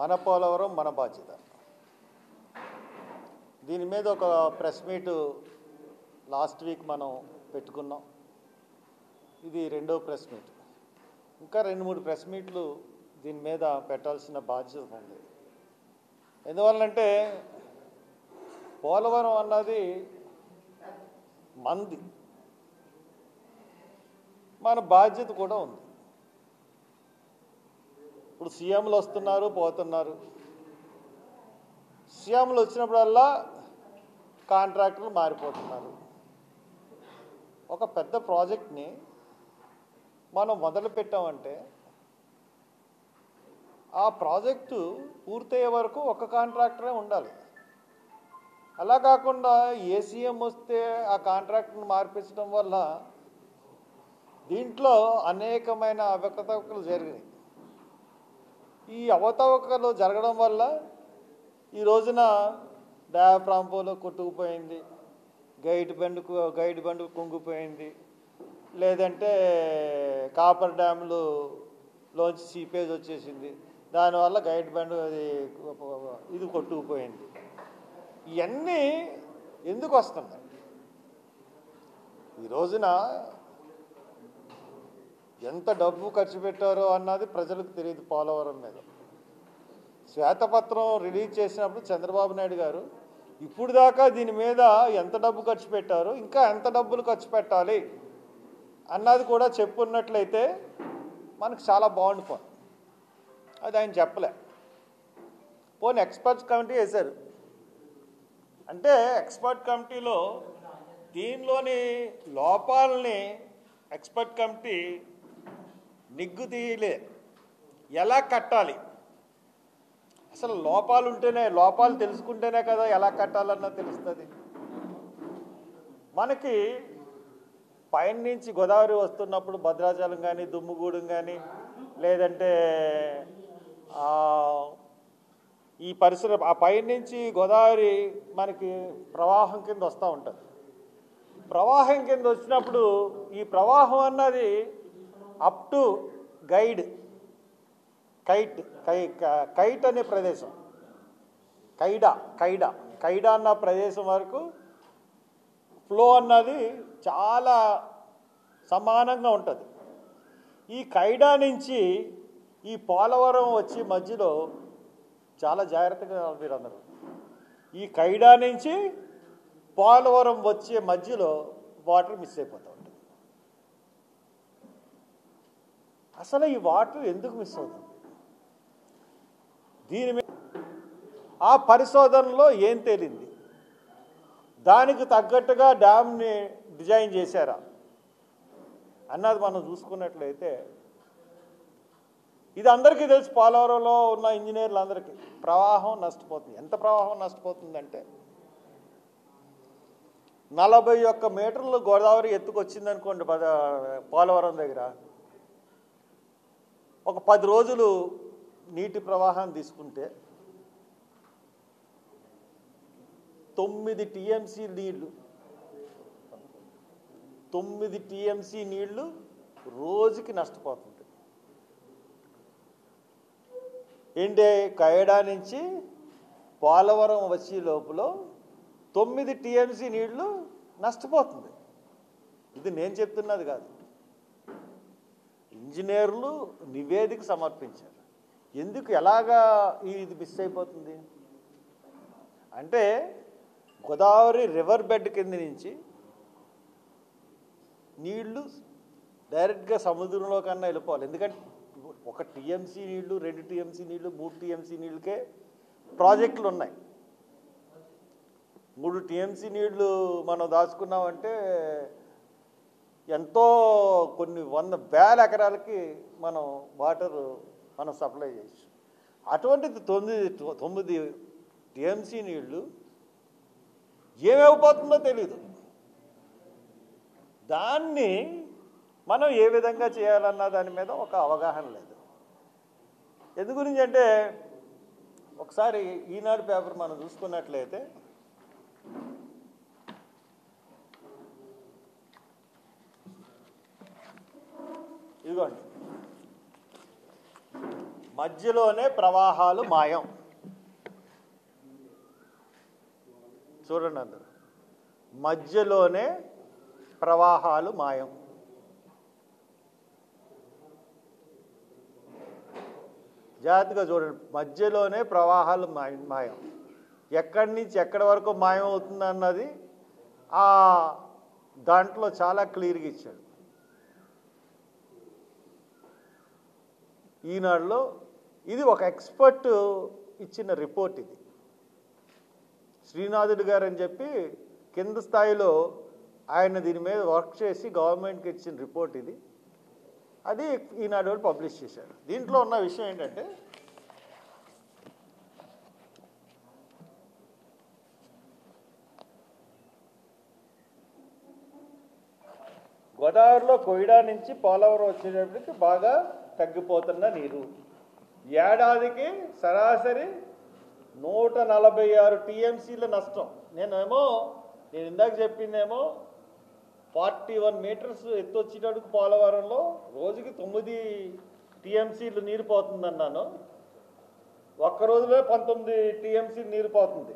మన పోలవరం మన బాధ్యత. దీని మీద ఒక ప్రెస్ మీట్ లాస్ట్ వీక్ మనం పెట్టుకున్నాం. ఇది రెండో ప్రెస్ మీట్. ఇంకా 2-3 ప్రెస్ మీట్లు దీని మీద పెట్టాల్సిన బాధ్యత ఉంది. ఎందువల్లంటే పోలవరం అన్నది మంది, మన బాధ్యత కూడా ఉంది. ఇప్పుడు సీఎంలు వస్తున్నారు పోతున్నారు. సీఎంలు వచ్చినప్పుడల్లా కాంట్రాక్టర్లు మారిపోతున్నారు. ఒక పెద్ద ప్రాజెక్ట్ని మనం మొదలు పెట్టామంటే ఆ ప్రాజెక్టు పూర్తయ్యే వరకు ఒక కాంట్రాక్టరే ఉండాలి. అలా కాకుండా ఏ సీఎం వస్తే ఆ కాంట్రాక్టర్ని మార్పించడం వల్ల దీంట్లో అనేకమైన అవకతవకలు జరిగినాయి. ఈ అవకతవకలు జరగడం వల్ల ఈ రోజున డయాఫ్రాంపోలో కొట్టుకుపోయింది, గైడ్ బండు కుంగిపోయింది, లేదంటే కాపర్ డ్యాములోంచి సీపేజ్ వచ్చేసింది, దానివల్ల గైడ్ బండు ఇది కొట్టుకుపోయింది. ఇవన్నీ ఎందుకు వస్తున్నాయి? ఈ రోజున ఎంత డబ్బు ఖర్చు పెట్టారో అన్నది ప్రజలకు తెలియదు. పోలవరం మీద శ్వేతపత్రం రిలీజ్ చేసినప్పుడు చంద్రబాబు నాయుడు గారు ఇప్పుడు దాకా దీని మీద ఎంత డబ్బు ఖర్చు పెట్టారో, ఇంకా ఎంత డబ్బులు ఖర్చు పెట్టాలి అన్నది కూడా చెప్పున్నట్లయితే మనకు చాలా బాగుండిపోయింది. అది ఆయన చెప్పలే. పోనీ ఎక్స్పర్ట్స్ కమిటీ వేశారు అంటే ఎక్స్పర్ట్ కమిటీలో దీనిలోని లోపాలని ఎక్స్పర్ట్ కమిటీ నిగ్గు తీయలే. ఎలా కట్టాలి, అసలు లోపాలు తెలుసుకుంటేనే కదా ఎలా కట్టాలన్నది తెలుస్తుంది. మనకి పైన నుంచి గోదావరి వస్తున్నప్పుడు భద్రాచలం కానీ దుమ్ముగూడెం కానీ లేదంటే ఈ పరిసర ఆ పైన నుంచి గోదావరి మనకి ప్రవాహం కింద వస్తూ ఉంటుంది. ప్రవాహం కింద వచ్చినప్పుడు ఈ ప్రవాహం అన్నది అప్ టు కైట్ అనే ప్రదేశం, కైడా అన్న ప్రదేశం వరకు ఫ్లో అన్నది చాలా సమానంగా ఉంటుంది. ఈ కైడా నుంచి ఈ పోలవరం వచ్చి మధ్యలో చాలా జాగ్రత్తగా మీరందరూ ఈ కైడా నుంచి పోలవరం వచ్చే మధ్యలో వాటర్ మిస్ అయిపోతూ ఉంటుంది. అసలు ఈ వాటర్ ఎందుకు మిస్ అవుతుంది? దీని మీద ఆ పరిశోధనలో ఏం తేలింది? దానికి తగ్గట్టుగా డ్యామ్ని డిజైన్ చేశారా అన్నది మనం చూసుకున్నట్లయితే ఇది అందరికీ తెలుసు. పోలవరంలో ఉన్న ఇంజనీర్లు అందరికీ ప్రవాహం నష్టపోతుంది. ఎంత ప్రవాహం నష్టపోతుందంటే 41 మీటర్లు గోదావరి ఎత్తుకొచ్చిందనుకోండి పోలవరం దగ్గర, ఒక 10 రోజులు నీటి ప్రవాహం తీసుకుంటే 9 టీఎంసీ నీళ్లు 9 టీఎంసీ నీళ్లు రోజుకి నష్టపోతుంది. ఏంటి, కైడా నుంచి పోలవరం వచ్చే లోపల 9 టీఎంసీ నీళ్లు నష్టపోతుంది. ఇది నేను చెప్తున్నది కాదు, ఇంజనీర్లు నివేదిక సమర్పించారు. ఎందుకు ఎలాగా ఇది మిస్ అయిపోతుంది అంటే గోదావరి రివర్ బెడ్ కింద నుంచి నీళ్లు డైరెక్ట్గా సముద్రంలో కన్నా వెళ్ళిపోవాలి. ఎందుకంటే 1 టీఎంసీ నీళ్లు, 2 టీఎంసీ నీళ్లు, 3 టీఎంసీ నీళ్ళకే ప్రాజెక్టులు ఉన్నాయి. 3 టీఎంసీ నీళ్లు మనం దాచుకున్నామంటే ఎంతో కొన్ని 100,000 ఎకరాలకి మనం వాటర్ మనం సప్లై చేయొచ్చు. అటువంటిది 9 టీఎంసీ నీళ్లు ఏమైపోతుందో తెలీదు. దాన్ని మనం ఏ విధంగా చేయాలన్న దాని మీద ఒక అవగాహన లేదు. ఎందు గురించి అంటే ఒకసారి ఈనాడు పేపర్ మనం చూసుకున్నట్లయితే ఇదిగోండి, మధ్యలోనే ప్రవాహాలు మాయం. చూడండి అందరూ, మధ్యలోనే ప్రవాహాలు మాయం. జాగ్రత్తగా చూడండి, మధ్యలోనే ప్రవాహాలు మాయం. ఎక్కడి నుంచి ఎక్కడి వరకు మాయం అవుతుంది అన్నది ఆ దాంట్లో చాలా క్లియర్గా ఇచ్చాడు. ఈనాడులో ఇది ఒక ఎక్స్పర్ట్ ఇచ్చిన రిపోర్ట్. ఇది శ్రీనాథుడు గారు అని చెప్పి కింద స్థాయిలో ఆయన దీని మీద వర్క్ చేసి గవర్నమెంట్కి ఇచ్చిన రిపోర్ట్ ఇది. అది ఈనాడు పబ్లిష్ చేశారు. దీంట్లో ఉన్న విషయం ఏంటంటే, గోదావరిలో కొయిడా నుంచి పోలవరం వచ్చేటప్పటికి బాగా తగ్గిపోతున్న నీరు. ఏడాదికి సరాసరి 146 టీఎంసీల నష్టం. నేను ఇందాక చెప్పిందేమో 41 మీటర్స్ ఎత్తు వచ్చేటప్పుడు పోలవరంలో రోజుకి 9 టీఎంసీలు నీరు పోతుందన్నాను. ఒక్క రోజులో 19 టీఎంసీలు నీరు పోతుంది.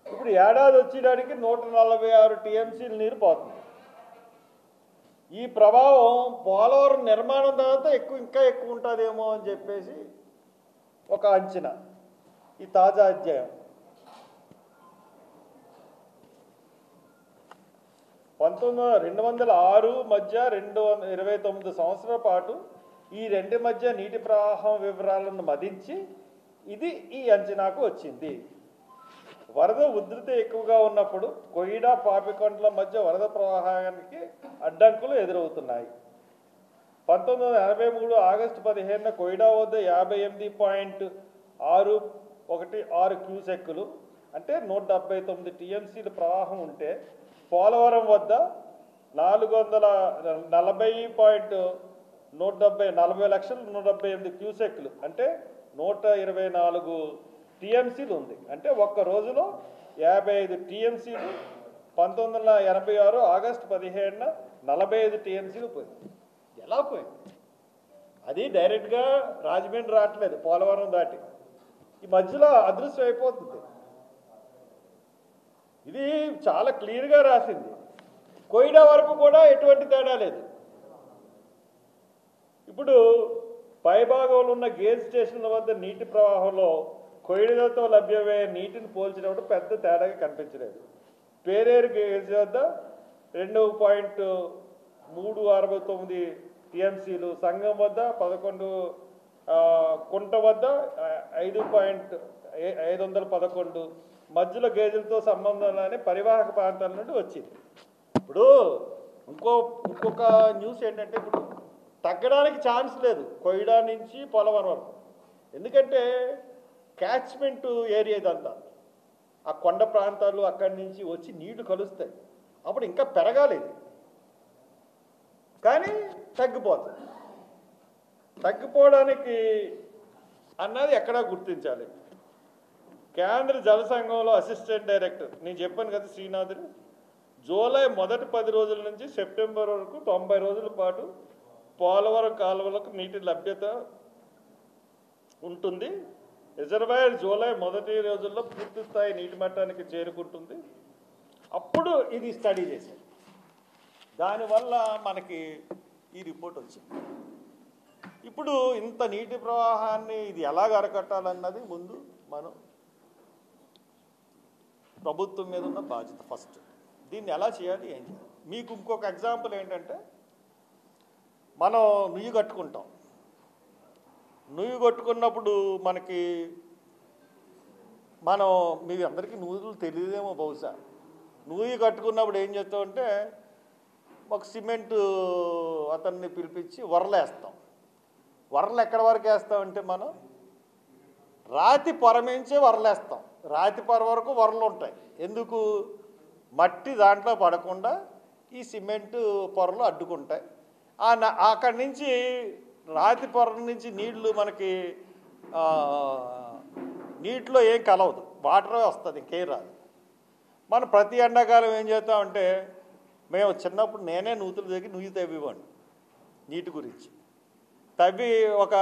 ఇప్పుడు ఏడాది వచ్చేటానికి 146 టీఎంసీలు నీరు పోతుంది. ఈ ప్రభావం పోలవరం నిర్మాణం తర్వాత ఇంకా ఎక్కువ ఉంటుందేమో అని చెప్పేసి ఒక అంచనా. ఈ తాజా అధ్యాయం 206 మధ్య 229 సంవత్సరాల పాటు ఈ రెండు మధ్య నీటి ప్రవాహం వివరాలను మదించి ఈ అంచనాకు వచ్చింది. వరద ఉధృతి ఎక్కువగా ఉన్నప్పుడు కొయిడా పాపికొండల మధ్య వరద ప్రవాహానికి అడ్డంకులు ఎదురవుతున్నాయి. 1983 ఆగస్టు 15 కొయిడా వద్ద 58.616 క్యూసెక్కులు అంటే 179 టీఎంసీల ప్రవాహం ఉంటే, పోలవరం వద్ద 40,178 క్యూసెక్కులు అంటే 124 టీఎంసీలు ఉంది. అంటే ఒక్క రోజులో 55 టీఎంసీలు. 1986 ఆగస్టు 17 45 టీఎంసీలు పోయింది. ఎలా పోయింది? అది డైరెక్ట్గా రాజమండ్రి రావట్లేదు, పోలవరం దాటి ఈ మధ్యలో అదృశ్యం అయిపోతుంది. ఇది చాలా క్లియర్గా రాసింది. కొయిడా వరకు కూడా ఎటువంటి తేడా లేదు. ఇప్పుడు పైభాగంలో ఉన్న గేజ్ స్టేషన్ల వద్ద నీటి ప్రవాహంలో కొయిడాతో లభ్యమయ్యే నీటిని పోల్చినప్పుడు పెద్ద తేడాగా కనిపించలేదు. పేరేరు గేజ్ వద్ద 2.369 టీఎంసీలు, సంగం వద్ద 11, కుంట వద్ద 5.511, మధ్యలో గేజులతో సంబంధం లేని పరివాహక ప్రాంతాల నుండి వచ్చింది. ఇప్పుడు ఇంకొక న్యూస్ ఏంటంటే, ఇప్పుడు తగ్గడానికి ఛాన్స్ లేదు కొయిడా నుంచి పోలవరం వరకు. ఎందుకంటే క్యాచ్మెంట్ ఏరియా ఇదంతా, ఆ కొండ ప్రాంతాలు అక్కడి నుంచి వచ్చి నీళ్లు కలుస్తాయి. అప్పుడు ఇంకా పెరగాలి, కానీ తగ్గిపోతుంది. తగ్గిపోవడానికి అన్నది ఎక్కడా గుర్తించాలి. కేంద్ర జల సంఘంలో అసిస్టెంట్ డైరెక్టర్ నేను చెప్పాను కదా శ్రీనాథుడు, జూలై మొదటి 10 రోజుల నుంచి సెప్టెంబర్ వరకు 90 రోజుల పాటు పోలవరం కాలువలకు నీటి లభ్యత ఉంటుంది. రిజర్వాయర్ జూలై మొదటి రోజుల్లో పూర్తి స్థాయి నీటి మట్టానికి చేరుకుంటుంది. అప్పుడు ఇది స్టడీ చేశారు. దానివల్ల మనకి ఈ రిపోర్ట్ వచ్చింది. ఇప్పుడు ఇంత నీటి ప్రవాహాన్ని ఇది ఎలాగ అరకట్టాలన్నది ముందు మనం ప్రభుత్వం మీద ఉన్న బాధ్యత. ఫస్ట్ దీన్ని ఎలా చేయాలి, ఏం చేయాలి. మీకు ఇంకొక ఎగ్జాంపుల్ ఏంటంటే, మనం నుయ్యి కట్టుకుంటాం. నుయ్యి కట్టుకున్నప్పుడు మనకి మీ అందరికీ నూతులు తెలియదేమో బహుశా. నుయ్యి కట్టుకున్నప్పుడు ఏం చేస్తామంటే, ఒక సిమెంటు అతన్ని పిలిపించి వరలేస్తాం. వరలు ఎక్కడి వరకు వేస్తామంటే, మనం రాతి పొరమించే వరలేస్తాం. రాతి పొర వరకు వరలు ఉంటాయి. ఎందుకు? మట్టి దాంట్లో పడకుండా ఈ సిమెంటు పొరలు అడ్డుకుంటాయి. అక్కడి నుంచి రాతి పొర నుంచి నీళ్లు మనకి నీటిలో ఏం కలవదు, వాటరే వస్తుంది, ఇంకేం రాదు. మనం ప్రతి ఎండాకాలం ఏం చేస్తామంటే, మేము చిన్నప్పుడు నేనే నూతులు దగ్గర నుయ్యి తవ్వివ్వండి నీటి గురించి. తవ్వి ఒక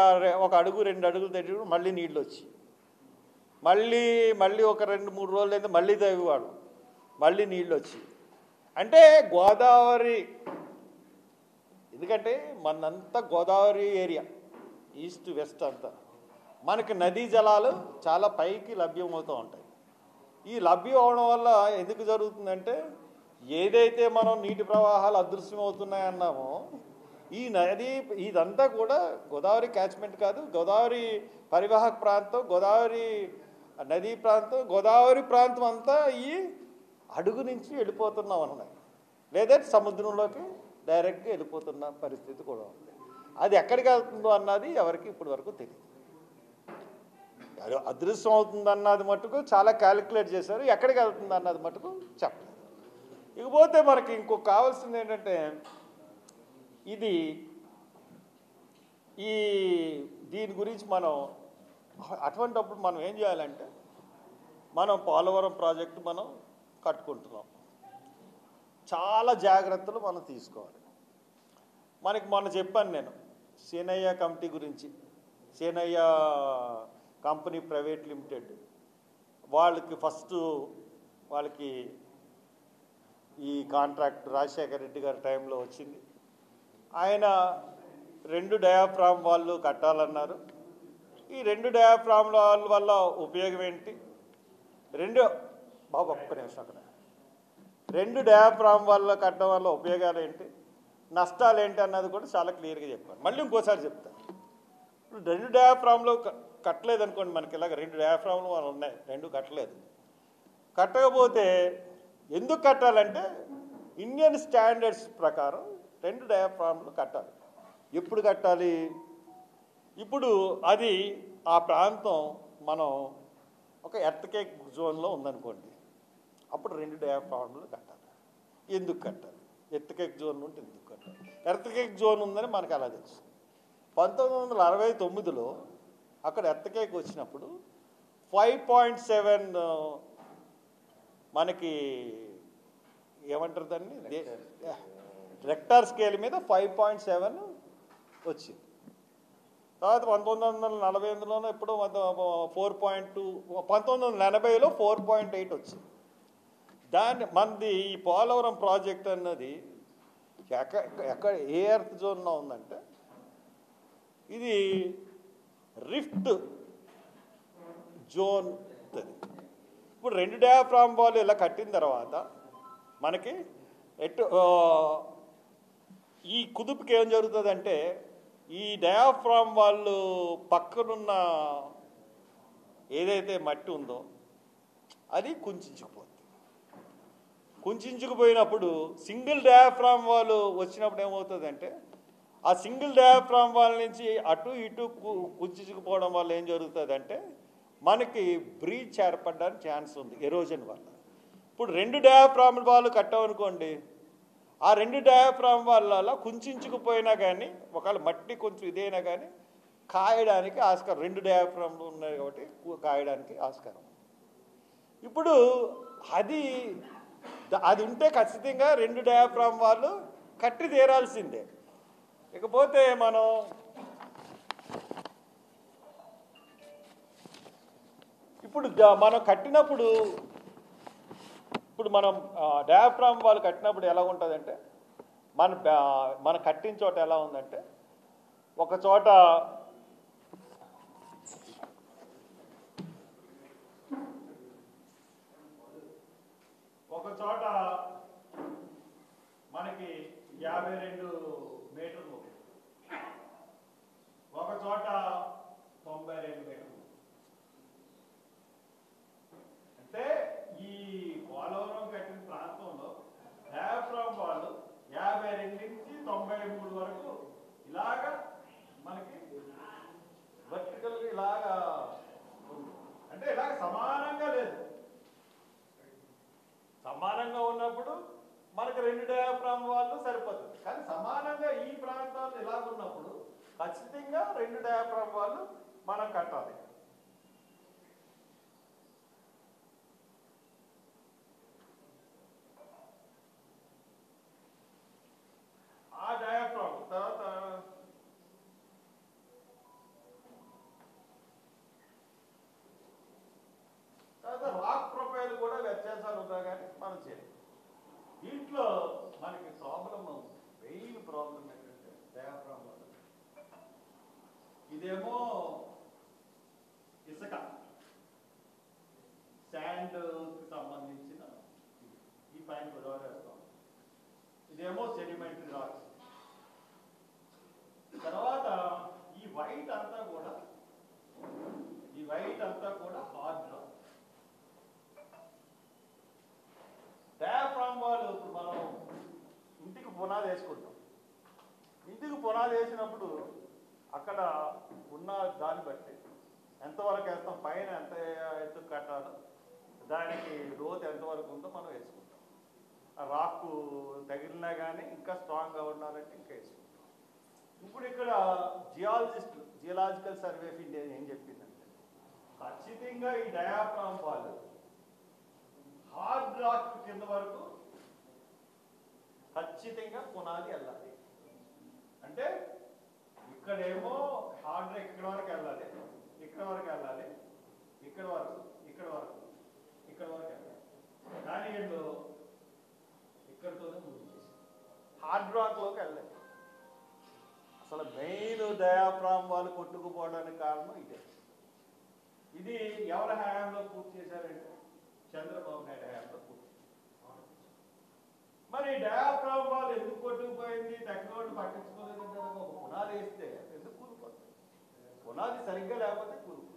అడుగు 2 అడుగులు తవ్వి మళ్ళీ నీళ్ళు వచ్చి మళ్ళీ ఒక 2-3 రోజులు అయితే మళ్ళీ తవ్వేవాడు, మళ్ళీ నీళ్ళు వచ్చి. అంటే గోదావరి, ఎందుకంటే మనంతా గోదావరి ఏరియా, ఈస్ట్ వెస్ట్ అంతా మనకి నదీ జలాలు చాలా పైకి లభ్యమవుతూ ఉంటాయి. ఈ లభ్యం అవడం వల్ల ఎందుకు జరుగుతుందంటే, ఏదైతే మనం నీటి ప్రవాహాలు అదృశ్యమవుతున్నాయన్నామో, ఈ నది ఇదంతా కూడా గోదావరి క్యాచ్మెంట్ కాదు, గోదావరి పరివాహక ప్రాంతం, గోదావరి నదీ ప్రాంతం, గోదావరి ప్రాంతం అంతా ఈ అడుగు నుంచి వెళ్ళిపోతున్నాం అన్నాయి, లేదంటే సముద్రంలోకి డైరెక్ట్గా వెళ్ళిపోతున్న పరిస్థితి కూడా ఉంది. అది ఎక్కడికి వెళ్తుందో అన్నది ఎవరికి ఇప్పటి వరకు తెలియదు. అదృశ్యం అవుతుంది అన్నది మటుకు చాలా క్యాలిక్యులేట్ చేశారు, ఎక్కడికి వెళ్తుంది అన్నది మటుకు చెప్పలేదు. ఇకపోతే మనకి ఇంకో కావాల్సింది ఏంటంటే, దీని గురించి మనం అటువంటిప్పుడు మనం ఏం చేయాలంటే, మనం పోలవరం ప్రాజెక్టు మనం కట్టుకుంటున్నాం, చాలా జాగ్రత్తలు మనం తీసుకోవాలి. మనకి మొన్న చెప్పాను నేను సేనయ్య కమిటీ గురించి, సేనయ్య కంపెనీ ప్రైవేట్ లిమిటెడ్ వాళ్ళకి ఈ కాంట్రాక్ట్ రాజశేఖర రెడ్డి గారి టైంలో వచ్చింది. ఆయన 2 డయాఫ్రామ్ వాళ్ళు కట్టాలన్నారు. ఈ 2 డయాఫ్రామ్ వల్ల ఉపయోగం ఏంటి, ఒక్క నిమిషం అక్కడ 2 డయాఫ్రామ్ వల్ల కట్టడం వల్ల ఉపయోగాలు ఏంటి, నష్టాలు ఏంటి అన్నది కూడా చాలా క్లియర్గా చెప్పాను. మళ్ళీ ఇంకోసారి చెప్తాను. ఇప్పుడు 2 డయాఫ్రామ్లో కట్టలేదు అనుకోండి, మనకి ఇలాగ 2 డయాఫ్రామ్లు మనం ఉన్నాయి, 2 కట్టలేదు. కట్టకపోతే ఎందుకు కట్టాలంటే, ఇండియన్ స్టాండర్డ్స్ ప్రకారం 2 డయాఫ్రామ్లు కట్టాలి. ఎప్పుడు కట్టాలి, ఇప్పుడు అది ఆ ప్రాంతం మనం ఒక ఎర్త్క్వేక్ జోన్లో ఉందనుకోండి, అప్పుడు 2 డయాఫ్రామ్లు కట్టాలి. ఎందుకు కట్టాలి, ఎర్త్క్వేక్ జోన్ ఉంటే ఎందుకు కట్టాలి, ఎర్త్క్వేక్ జోన్ ఉందని మనకు అలా తెలుసు. 1969లో అక్కడ ఎర్త్క్వేక్ వచ్చినప్పుడు 5.7 మనకి ఏమంటారు దాన్ని, రెక్టార్ స్కేల్ మీద 5.7 వచ్చింది. తర్వాత 1948లోనో ఎప్పుడో 4.2, 1980లో 4.8 వచ్చింది. మనది ఈ పోలవరం ప్రాజెక్ట్ అన్నది ఎక్కడ ఏ ఎర్త్ జోన్లో ఉందంటే, ఇది రిఫ్ట్ జోన్. ఇప్పుడు 2 డయాఫ్రామ్ వాళ్ళు ఇలా కట్టిన తర్వాత మనకి ఈ కుదుపుకి ఏం జరుగుతుందంటే, ఈ డయాఫ్రామ్ వాళ్ళు పక్కనున్న ఏదైతే మట్టి ఉందో అది కుంచుకుపోయినప్పుడు సింగిల్ డయాఫ్రామ్ వాళ్ళు వచ్చినప్పుడు ఏమవుతుందంటే, ఆ సింగిల్ డయాఫ్రామ్ వాళ్ళ నుంచి అటు ఇటు కుంచుకుపోవడం వల్ల ఏం జరుగుతుందంటే, మనకి బ్రీచ్ ఏర్పడడానికి ఛాన్స్ ఉంది ఎరోజన్ వల్ల. ఇప్పుడు 2 డయాఫ్రామ్ వాళ్ళు కట్టామనుకోండి, ఆ 2 డయాఫ్రామ్ వల్ల కుంచుకుపోయినా కానీ, ఒకవేళ మట్టి కొంచెం ఇదైనా కానీ కాయడానికి ఆస్కారం, 2 డయాఫ్రామ్లు ఉన్నాయి కాబట్టి కాయడానికి ఆస్కారం. ఇప్పుడు అది ఉంటే ఖచ్చితంగా 2 డయాఫ్రామ్ వాళ్ళు కట్టి తీరాల్సిందే. ఇకపోతే మనం కట్టినప్పుడు, ఇప్పుడు మనం డయాఫ్రామ్ వాళ్ళు కట్టినప్పుడు ఎలా ఉంటుందంటే, మన కట్టిన చోట ఎలా ఉందంటే, ఒక చోట మనకి 52 మీటర్లు, ఒక చోట 92 మీటర్లు. అంటే ఈ పోలవరం కట్టిన ప్రాంతంలో డయాఫ్రామ్ వాళ్ళు 52 నుంచి 93 వరకు ఇలాగా మనకి వర్టికల్గా ఇలాగా ఉంది. అంటే ఇలాగ సమానంగా లేదు. సమానంగా ఉన్నప్పుడు మనకు 2 డయాఫ్రామ్ వాళ్ళు సరిపోతుంది. కానీ సమానంగా ఈ ప్రాంతాలు ఇలాగున్నప్పుడు ఖచ్చితంగా 2 డయాఫ్రామ్ వాళ్ళు మనం కట్టాలి. ఆ డయాఫ్రామ్ తర్వాత ఇదేమో ఇసుక శాండ్కి సంబంధించిన ఈ పైన గొడవ వేస్తాం. ఇదేమో సెడిమెంటరీ రాక్స్. తర్వాత ఈ వైట్ అంతా కూడా హార్డ్ రాక్. డయాఫ్రామ్ వాల్ ఇప్పుడు మనం ఇంటికి పునాది వేసుకుంటాం. ఇంటికి పునాది వేసినప్పుడు అక్కడ ఉన్న దాన్ని బట్టి ఎంతవరకు వేస్తాం, పైన ఎంత ఎత్తు కట్టాలో దానికి లోతు ఎంతవరకు ఉందో మనం వేసుకుంటాం. ఆ రాకు తగిలినా కానీ ఇంకా స్ట్రాంగ్గా ఉండాలంటే ఇంకా వేసుకుంటాం. ఇప్పుడు ఇక్కడ జియాలజికల్ సర్వే ఆఫ్ ఇండియా ఏం చెప్పిందంటే ఖచ్చితంగా ఈ డయాఫ్రామ్ వాల్ హార్డ్ రాక్ కింద వరకు ఖచ్చితంగా పునాది వెళ్ళాలి. అంటే ఇక్కడేమో హార్డ్ రాక్ ఇక్కడ వరకు వెళ్ళాలి, ఇక్కడ వరకు వెళ్ళాలి, ఇక్కడ వరకు వెళ్ళాలి. కానీ వీళ్ళు ఇక్కడితోనే ముగించేసి హార్డ్ రాక్లోకి వెళ్ళాలి. అసలు మెయిన్ డయాఫ్రామ్ వాళ్ళు కొట్టుకుపోవడానికి కారణం ఇదే. ఇది ఎవరి హయాంలో పూర్తి చేశారంటే చంద్రబాబు నాయుడు హయాంలో పూర్తి. మరి డయాఫ్రామ్ వాళ్ళు ఎందుకు కొట్టుకుపోయింది, టెక్నాలజీ పట్టించుకోలేదంటే ఒక పునాది వేస్తే ఎందుకు కూలిపోతుంది? పునాది సరిగ్గా లేకపోతే కూలిపోతుంది.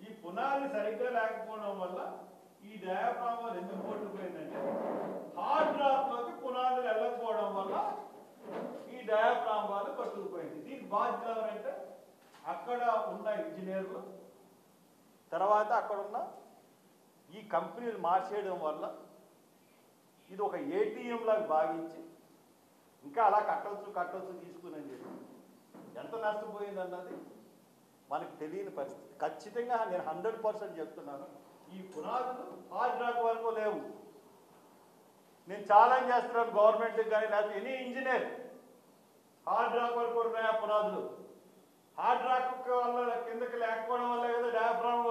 ఈ పునాది సరిగ్గా లేకపోవడం వల్ల ఈ డయాఫ్రామ్ వాళ్ళు ఎందుకు కొట్టుకుపోయిందంటే హార్డ్ రాక్లోకి పునాదులు వెళ్ళకపోవడం వల్ల ఈ డయాఫ్రామ్ వాళ్ళు కొట్టుకుపోయింది. దీనికి బాధ్యత ఎవరంటే అక్కడ ఉన్న ఇంజనీర్లు, తర్వాత అక్కడ ఉన్న ఈ కంపెనీలు మార్చేయడం వల్ల ఇది ఒక ఏటీఎం లాగా భావించి ఇంకా అలా కట్టొచ్చు తీసుకుని అని చెప్పి ఎంత నష్టపోయింది అన్నది మనకు తెలియని పరిస్థితి. ఖచ్చితంగా నేను 100% చెప్తున్నాను, ఈ పునాదులు హార్డ్ రాక్ వరకు లేవు. నేను ఛాలెంజ్ చేస్తున్నాను గవర్నమెంట్కి కానీ లేకపోతే ఎనీ ఇంజనీర్, హార్డ్ రాక్ వరకు ఉన్నాయా పునాదులు? హార్డ్ రాక్ వల్ల కిందకి లేకపోవడం వల్ల ఏదో డయాఫ్రామ్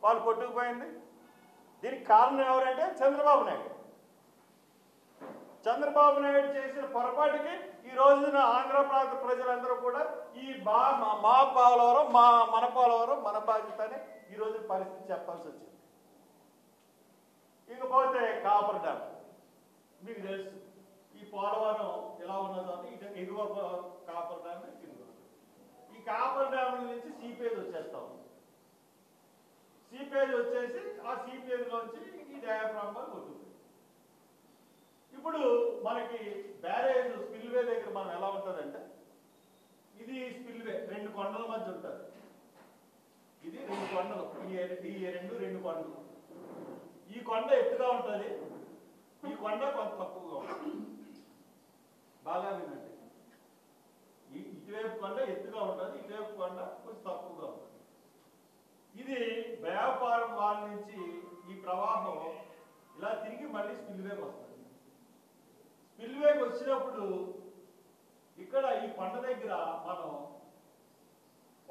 వాళ్ళు కొట్టుకుపోయింది. దీనికి కారణం ఎవరంటే చంద్రబాబు నాయుడు. చంద్రబాబు నాయుడు చేసిన పొరపాటుకి ఈ రోజున ఆంధ్ర ప్రాంత ప్రజలందరూ కూడా ఈ మా పోలవరం మన పోలవరం మన బాధ్యత అని ఈ రోజు పరిస్థితి చెప్పాల్సి వచ్చింది. ఇకపోతే కాపర్ డ్యామ్ మీకు తెలుసు, ఈ పోలవరం ఎలా ఉన్నదో ఇటు ఎగువ కాపర్ డ్యామ్ ఈ కాపర్ డ్యామ్ నుంచి సీపేజ్ వచ్చేస్తాం. సీపేజ్ వచ్చేసి ఆ సీపేజ్ లోంచి ఈ డయాఫ్రామ్ వాళ్ళు కొట్టుకుంది. ఇప్పుడు మనకి బ్యారేజ్ స్పిల్వే దగ్గర మనం ఎలా ఉంటుందంటే ఇది స్పిల్వే రెండు కొండల మధ్య ఉంటుంది. ఇది రెండు కొండలు, ఈ రెండు కొండలు. ఈ కొండ ఎత్తుగా ఉంటుంది, ఈ కొండ కొంత తక్కువగా ఉంటుంది. బాగా వినండి, ఇటువైపు కొండ ఎత్తుగా ఉంటుంది, ఇటువైపు కొండ కొంచెం తక్కువగా ఉంటుంది. ఇది వ్యాపారం వాళ్ళ నుంచి ఈ ప్రవాహం ఇలా తిరిగి మళ్ళీ స్పిల్వేకి వస్తుంది. స్పిల్వేకి వచ్చినప్పుడు ఇక్కడ ఈ కొండ దగ్గర మనం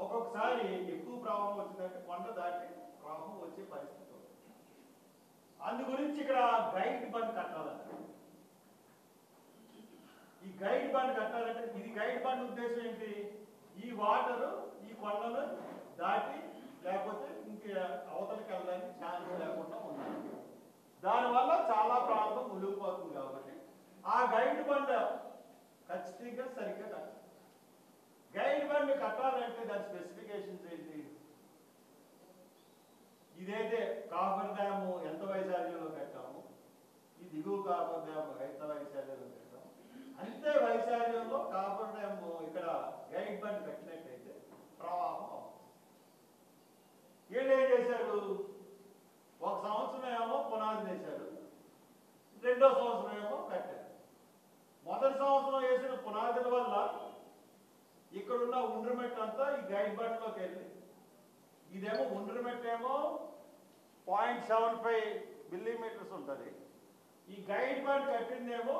ఒక్కొక్కసారి ఎక్కువ ప్రవాహం వచ్చిందంటే కొండ దాటి ప్రవాహం వచ్చే పరిస్థితి ఉంది. అందు గురించి ఇక్కడ గైడ్ బండ్ కట్టాలంట. ఈ గైడ్ బండ్ కట్టాలంటే ఇది గైడ్ బండ్ ఉద్దేశం ఏంటి? ఈ వాటర్ ఈ కొండను దాటి లేకపోతే ఇంక అవతలకి వెళ్ళడానికి ఛాన్స్ లేకుండా ఉండాలి. దానివల్ల చాలా ప్రాంతం మునిగిపోతుంది. కాబట్టి ఆ గైడ్ బండ్ ఖచ్చితంగా సరిగ్గా కట్టాలి. గైడ్ బండ్ కట్టాలంటే దాని స్పెసిఫికేషన్స్ ఏంటి? ఇదైతే కాపర్ డ్యాము ఎంత వైశాల్యంలో కట్టాము, ఈ దిగువ కాపర్ డ్యాము ఎంత వైశాల్యంలో కట్టాము, అంతే వైశాల్యంలో కాపర్ డ్యాము ఇక్కడ గైడ్ బండ్ కట్టినట్టయితే ప్రవాహం అవుతుంది. వీళ్ళు ఏం చేశారు? ఒక సంవత్సరం ఏమో పునాది వేశారు, రెండో సంవత్సరం ఏమో కట్టారు. మొదటి సంవత్సరం వేసిన పునాదుల వల్ల ఇక్కడున్న ఉండ్రమెట్టు అంతా ఈ గైడ్ బండ్లోకి వెళ్ళి, ఇదేమో ఉండ్రమెట్టు ఏమో 0.75 మిల్లీమీటర్స్ ఉంటుంది, ఈ గైడ్ బండ్ కట్టిందేమో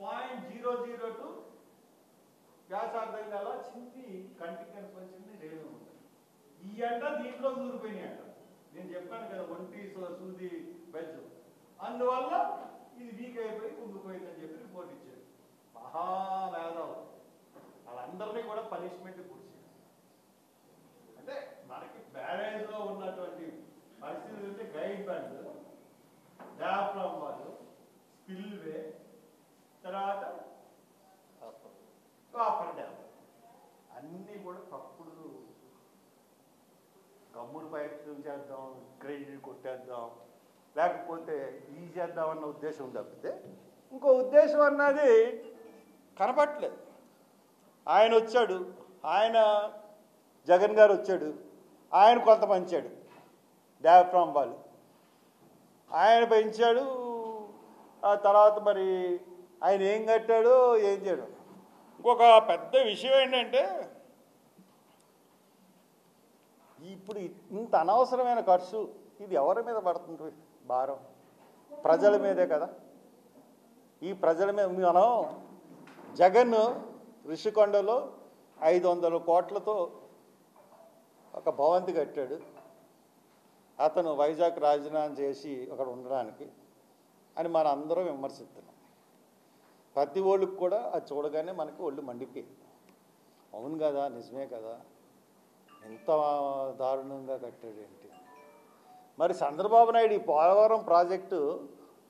0.002 వ్యాసార్థం గల చిన్ని కంటికి కనిపించింది రేణు ఉంటుంది. ఈ అంట దీంట్లో దూరిపోయినాయి అంట. నేను చెప్పాను కదా ఒంటి సూది బెజ్జు, అందువల్ల ఇది వీక్ అయిపోయి కుంగిపోయిందని చెప్పి రిపోర్ట్ ఇచ్చారు. మహావేదం వాళ్ళందరినీ కూడా పనిష్మెంట్ కూర్చారు. అంటే మనకి బ్యారేజ్లో ఉన్నటువంటి పరిస్థితులు అంటే గైడ్ బండ్, డయాఫ్రామ్ వాళ్ళు, స్పిల్వే, తర్వాత కాపర్ డ్యామ్ అన్నీ కూడా తప్పుడు గమ్ముడు పైపు చేద్దాం, క్రెడిట్ కొట్టేద్దాం, లేకపోతే ఈ చేద్దామన్న ఉద్దేశం తప్పితే ఇంకో ఉద్దేశం అన్నది కనపట్లేదు. ఆయన వచ్చాడు, ఆయన జగన్ గారు వచ్చాడు, ఆయన కొంత పెంచాడు డయాఫ్రామ్ వాళ్ళు, ఆయన పెంచాడు. ఆ తర్వాత మరి ఆయన ఏం కట్టాడో ఏం చేయడు. ఇంకొక పెద్ద విషయం ఏంటంటే ఇప్పుడు ఇంత అనవసరమైన ఖర్చు ఇది ఎవరి మీద పడుతుంది? భారం ప్రజల మీదే కదా. ఈ ప్రజల మీద మనం జగన్ ఋషికొండలో 500 కోట్లతో ఒక భవంతి కట్టాడు. అతను వైజాగ్ రాజీనామా చేసి అక్కడ ఉండడానికి అని మన అందరం విమర్శిస్తున్నాం. ప్రతి ఒళ్ళకి కూడా అది చూడగానే మనకి ఒళ్ళు మండిపోయింది. అవును కదా, నిజమే కదా, ఎంత దారుణంగా కట్టాడు ఏంటి. మరి చంద్రబాబు నాయుడు ఈ పోలవరం ప్రాజెక్టు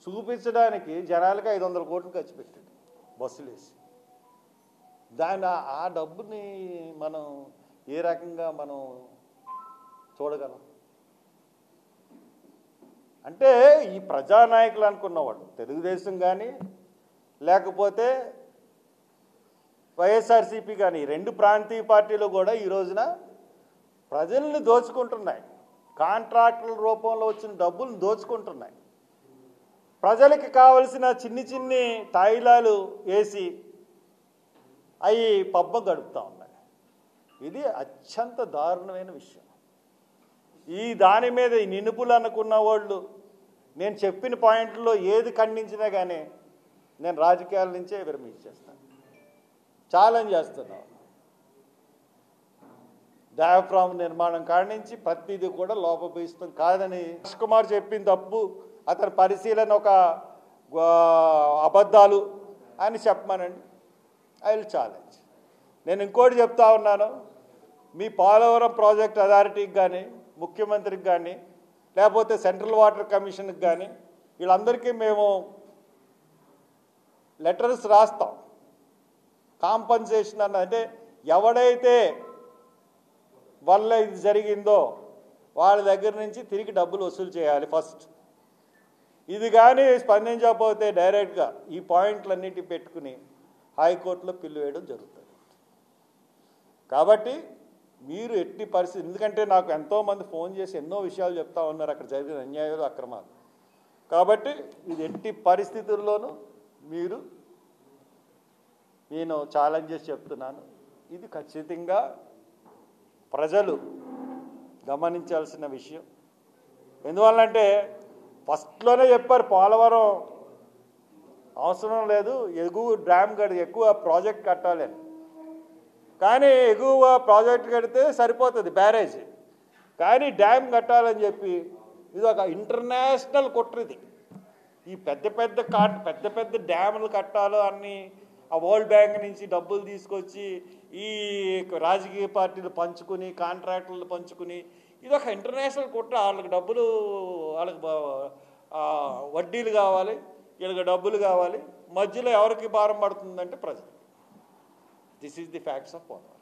చూపించడానికి జనాలకి 500 కోట్లు ఖర్చు పెట్టాడు బస్సులు వేసి. ఆ డబ్బుని మనం ఏ రకంగా మనం చూడగలం? అంటే ఈ ప్రజానాయకులు అనుకున్నవాళ్ళు తెలుగుదేశం కానీ లేకపోతే వైఎస్ఆర్సీపీ కానీ రెండు ప్రాంతీయ పార్టీలు కూడా ఈ రోజున ప్రజల్ని దోచుకుంటున్నాయి. కాంట్రాక్టుల రూపంలో వచ్చిన డబ్బులను దోచుకుంటున్నాయి. ప్రజలకి కావలసిన చిన్ని తాయిలాలు వేసి అవి పబ్బం గడుపుతూ ఉన్నాయి. ఇది అత్యంత దారుణమైన విషయం. ఈ దాని మీద ఈ నినుపులు అనుకున్న వాళ్ళు నేను చెప్పిన పాయింట్లో ఏది ఖండించినా కానీ నేను రాజకీయాల నుంచే విరమించేస్తాను, ఛాలెంజ్ చేస్తున్నాను. డయాఫ్రామ్ నిర్మాణం కాడించి ప్రతిదీ కూడా లోపభూయిష్టం కాదని కృష్ణ కుమార్ చెప్పిన తప్పు, అతని పరిశీలన ఒక అబద్ధాలు అని చెప్పమనండి. I will challenge. నేను ఇంకోటి చెప్తా ఉన్నాను, మీ పోలవరం ప్రాజెక్ట్ అథారిటీకి కానీ ముఖ్యమంత్రికి కానీ లేకపోతే సెంట్రల్ వాటర్ కమిషన్కి కానీ వీళ్ళందరికీ మేము లెటర్స్ రాస్తాం. కాంపన్సేషన్ అంటే ఎవడైతే వల్ల ఇది జరిగిందో వాళ్ళ దగ్గర నుంచి తిరిగి డబ్బులు వసూలు చేయాలి ఫస్ట్. ఇది కానీ స్పందించకపోతే డైరెక్ట్గా ఈ పాయింట్లన్నిటి పెట్టుకుని హైకోర్టులో పిల్లు వేయడం జరుగుతుంది. కాబట్టి మీరు ఎట్టి పరిస్థితి, ఎందుకంటే నాకు ఎంతోమంది ఫోన్ చేసి ఎన్నో విషయాలు చెప్తా ఉన్నారు అక్కడ జరిగిన అన్యాయాలు అక్రమాలు. కాబట్టి ఇది ఎట్టి పరిస్థితుల్లోనూ నేను ఛాలెంజ్ చేసి చెప్తున్నాను. ఇది ఖచ్చితంగా ప్రజలు గమనించాల్సిన విషయం. ఎందువల్లంటే ఫస్ట్లోనే చెప్పారు పోలవరం అవసరం లేదు, ఎగువ డ్యామ్ ఎక్కువ ప్రాజెక్ట్ కట్టాలి అని. కానీ ఎగువ ప్రాజెక్ట్ కడితే సరిపోతుంది బ్యారేజ్, కానీ డ్యామ్ కట్టాలని చెప్పి ఇది ఒక ఇంటర్నేషనల్ కుట్రది. ఈ పెద్ద పెద్ద డ్యాములు కట్టాలో అన్ని ఆ వరల్డ్ బ్యాంక్ నుంచి డబ్బులు తీసుకొచ్చి ఈ రాజకీయ పార్టీలు పంచుకుని కాంట్రాక్టులు పంచుకుని ఇది ఒక ఇంటర్నేషనల్ కుట్ర. వాళ్ళకి డబ్బులు, వాళ్ళకి వడ్డీలు కావాలి, వీళ్ళకి డబ్బులు కావాలి. మధ్యలో ఎవరికి భారం పడుతుందంటే ప్రజలు. This is the facts of Polavaram.